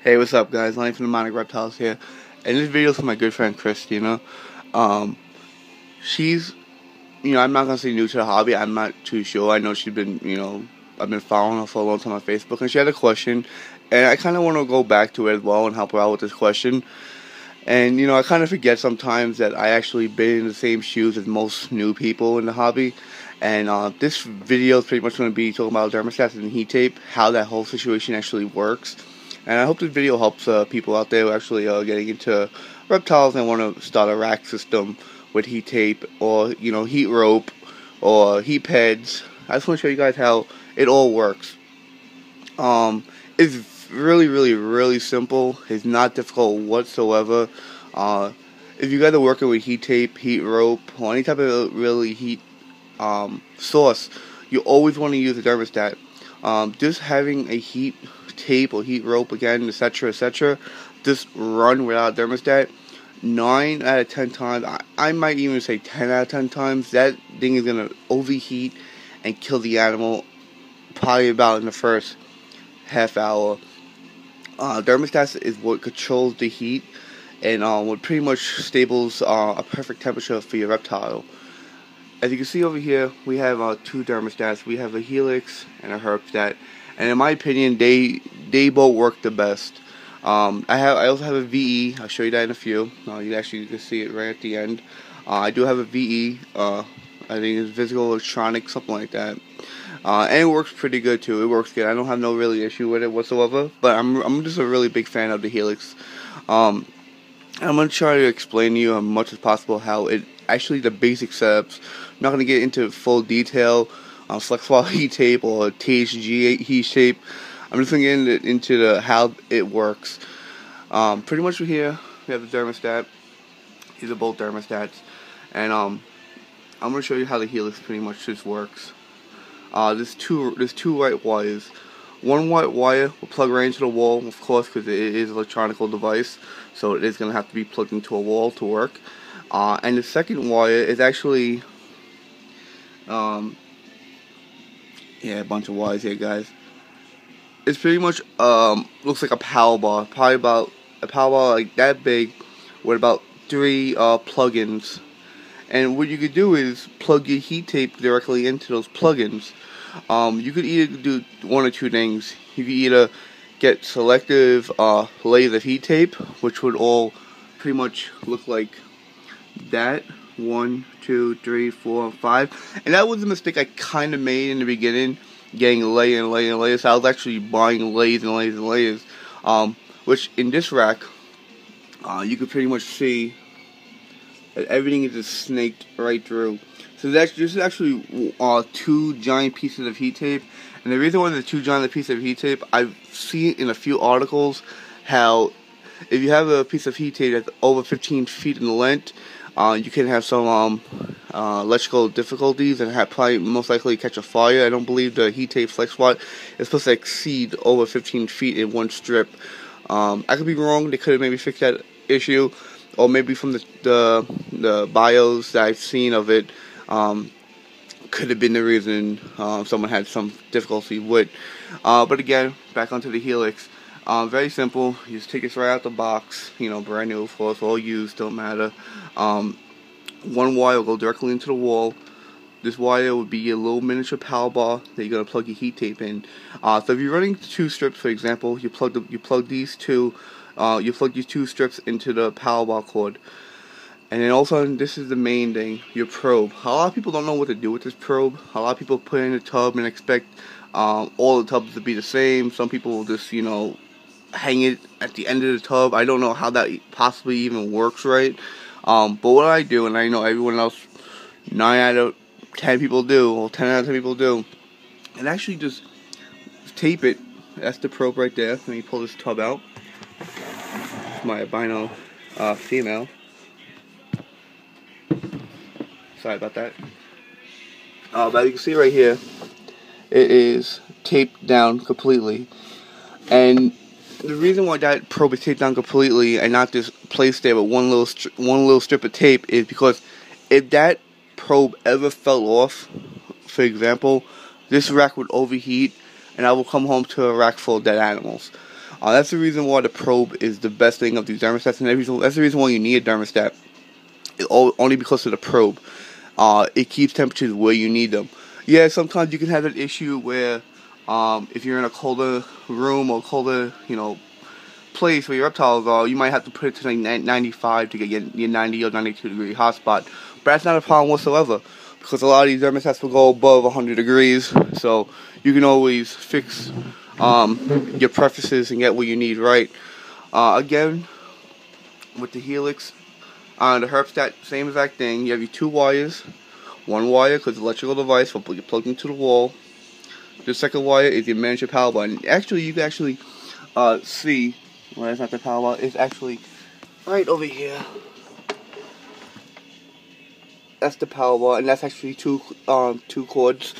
Hey, what's up, guys? Lonnie from the Demonic Reptiles here, and this video is for my good friend Kristina. She's, I'm not gonna say new to the hobby. I'm not too sure. I know she's been, I've been following her for a long time on Facebook, and she had a question, and I kind of want to go back to it as well and help her out with this question. And I kind of forget sometimes that I actually been in the same shoes as most new people in the hobby. And this video is pretty much going to be talking about thermostats and heat tape, how that whole situation actually works. And I hope this video helps people out there who are actually getting into reptiles and want to start a rack system with heat tape or, heat rope or heat pads. I just want to show you guys how it all works. It's really, really, really simple. It's not difficult whatsoever. If you guys are working with heat tape, heat rope, or any type of really heat source, you always want to use a thermostat. Just having a heat tape or heat rope, again, etc., just run without a thermostat, 9 out of 10 times, I might even say 10 out of 10 times, that thing is going to overheat and kill the animal probably about in the first half hour. Thermostat is what controls the heat and what pretty much stables a perfect temperature for your reptile. As you can see over here, we have two thermostats. We have a Helix and a Thermostat, and in my opinion, they both work the best. I also have a VE. I'll show you that in a few. You can see it right at the end. I do have a VE. I think it's Physical Electronic, something like that. And it works pretty good too. It works good. I don't have no really issue with it whatsoever. But I'm just a really big fan of the Helix. I'm gonna try to explain to you as much as possible how it actually the basic setups. I'm not gonna get into full detail on FlexWall heat tape or THG heat tape. I'm just gonna get into how it works. Pretty much right here we have the thermostat. These are both thermostats, and I'm gonna show you how the Helix pretty much just works. There's two white wires. One white wire will plug right into the wall, of course, because it is an electronic device, so it is gonna have to be plugged into a wall to work. And the second wire is actually, a bunch of wires here, guys. It's pretty much looks like a power bar, probably about a power bar like that big, with about 3 plugins. And what you could do is plug your heat tape directly into those plugins. You could either do one or two things. You could either get selective layers of heat tape, which would all pretty much look like that. 1, 2, 3, 4, 5. And that was a mistake I kind of made in the beginning, getting layer and layer and layers. So I was actually buying layers and layers and layers. Which in this rack, you could pretty much see that everything is just snaked right through. So this is actually 2 giant pieces of heat tape. And the reason why the 2 giant pieces of heat tape, I've seen in a few articles how if you have a piece of heat tape that's over 15 feet in length, you can have some electrical difficulties and probably most likely catch a fire. I don't believe the heat tape FlexWall is supposed to exceed over 15 feet in one strip. I could be wrong. They could have maybe fixed that issue, or maybe from the bios that I've seen of it, could have been the reason someone had some difficulty with. But again, back onto the Helix. Very simple. You just take this right out the box. Brand new, of course, all used, don't matter. One wire will go directly into the wall. This wire would be a little miniature power bar that you're gonna plug your heat tape in. So if you're running 2 strips, for example, you plug these two strips into the power bar cord. And then also, this is the main thing, your probe. A lot of people don't know what to do with this probe. A lot of people put it in a tub and expect all the tubs to be the same. Some people will just, hang it at the end of the tub. I don't know how that possibly even works right. But what I do, and I know everyone else, 9 out of 10 people do, or 10 out of 10 people do, and actually just tape it. That's the probe right there. Let me pull this tub out. It's my albino female. Sorry about that. But you can see right here, it is taped down completely. And the reason why that probe is taped down completely and not just placed there with one little strip of tape is because if that probe ever fell off, for example, this rack would overheat and I will come home to a rack full of dead animals. That's the reason why the probe is the best thing of these thermostats, and that's the reason why you need a thermostat. Only because of the probe. It keeps temperatures where you need them. Yeah, sometimes you can have an issue where if you're in a colder room or colder, place where your reptiles are, you might have to put it to like 95 to get your 90 or 92 degree hotspot. But that's not a problem whatsoever, because a lot of these thermostats will go above 100 degrees, so you can always fix your preferences and get what you need right. Again, with the Helix, the Thermostat, same exact thing. You have your two wires. One wire because electrical device will get plugged into the wall. The second wire is your miniature power button. Actually, you can actually see. Well, that's not the power button. It's actually right over here. That's the power button, and that's actually two cords.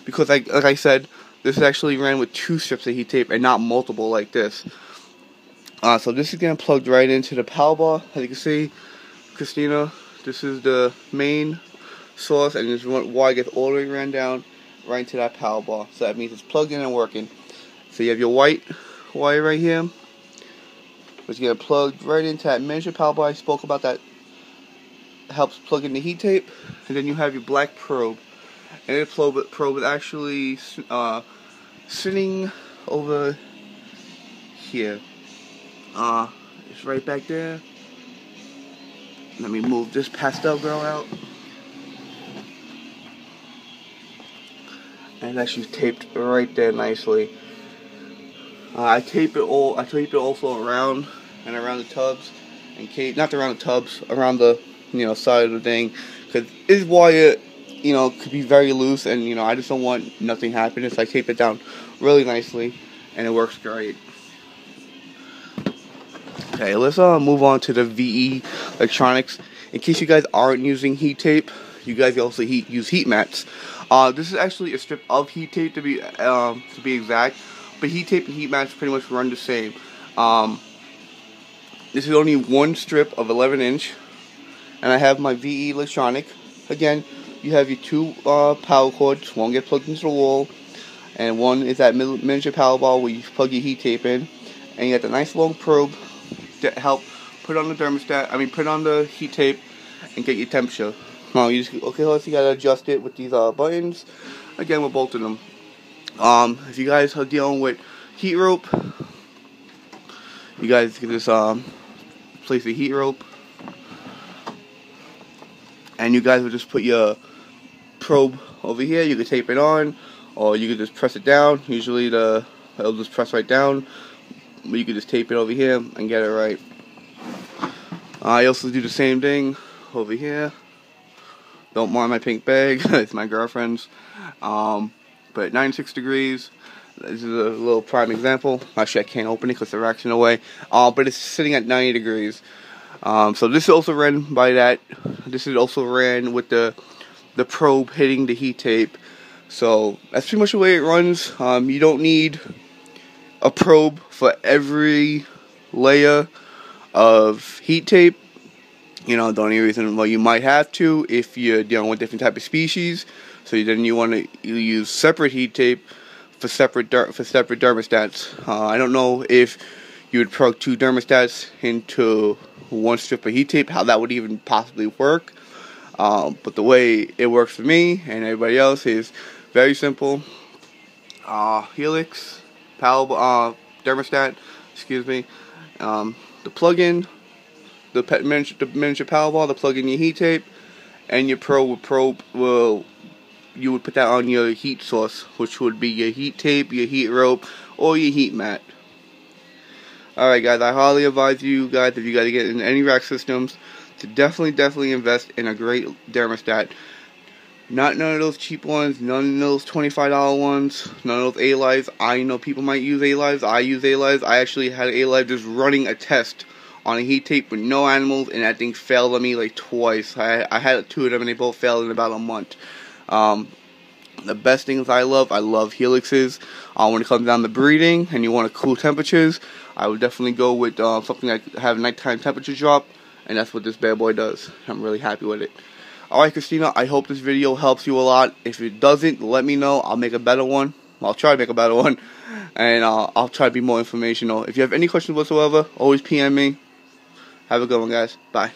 Because like I said, this is actually ran with 2 strips of heat tape and not multiple like this. So this is getting plugged right into the power bar. As you can see, Kristina, this is the main source, and this wire gets all the way ran down right into that power bar. So that means it's plugged in and working. So you have your white wire right here, which gets plugged right into that miniature power bar I spoke about that helps plug in the heat tape. And then you have your black probe, and the probe is actually sitting over here. It's right back there. Let me move this pastel girl out. And that's just taped right there nicely. I tape it also around and around the tubs, and not around the tubs, around the side of the thing, because this wire could be very loose, and I just don't want nothing happening. So I tape it down really nicely, and it works great. Okay, let's move on to the VE electronics. In case you guys aren't using heat tape, you guys also use heat mats. This is actually a strip of heat tape to be exact, but heat tape and heat mats pretty much run the same. This is only one strip of 11-inch, and I have my VE electronic. Again, you have your 2 power cords. One gets plugged into the wall, and one is that miniature power bar where you plug your heat tape in, and you got the nice long probe to help put on the thermostat. Put on the heat tape and get your temperature. Now you gotta adjust it with these buttons. Again, with both of them. If you guys are dealing with heat rope, you guys can just place the heat rope, and you guys will just put your probe over here. You can tape it on, or you can just press it down. Usually it'll just press right down. But you can just tape it over here and get it right. I also do the same thing over here. Don't mind my pink bag, it's my girlfriend's. But 96 degrees, this is a little prime example. Actually, I can't open it because the rack's in the way. But it's sitting at 90 degrees. So this is also ran by that. This is also ran with the probe hitting the heat tape. So that's pretty much the way it runs. You don't need a probe for every layer of heat tape. The only reason why you might have to if you're dealing with different type of species. So then you want to use separate heat tape for separate thermostats. I don't know if you would plug 2 thermostats into one strip of heat tape, how that would even possibly work. But the way it works for me and everybody else is very simple. Helix power thermostat, excuse me. The plug-in, the miniature power bar, the plug in your heat tape, and your probe you would put that on your heat source, which would be your heat tape, your heat rope, or your heat mat. Alright guys, I highly advise you guys, if you guys get in any rack systems, to definitely invest in a great thermostat. Not none of those cheap ones, none of those $25 ones, none of those A-Lives. I know people might use A-Lives, I use A-Lives. I actually had an A-Live just running a test on a heat tape with no animals, and that thing failed on me like twice. I had 2 of them and they both failed in about a month. The best things I love Helixes. When it comes down to breeding and you want to cool temperatures, I would definitely go with something like have nighttime temperature drop, and that's what this bad boy does. I'm really happy with it. Alright Kristina, I hope this video helps you a lot. If it doesn't, let me know. I'll make a better one. I'll try to make a better one, and I'll try to be more informational. If you have any questions whatsoever, always PM me. Have a good one, guys. Bye.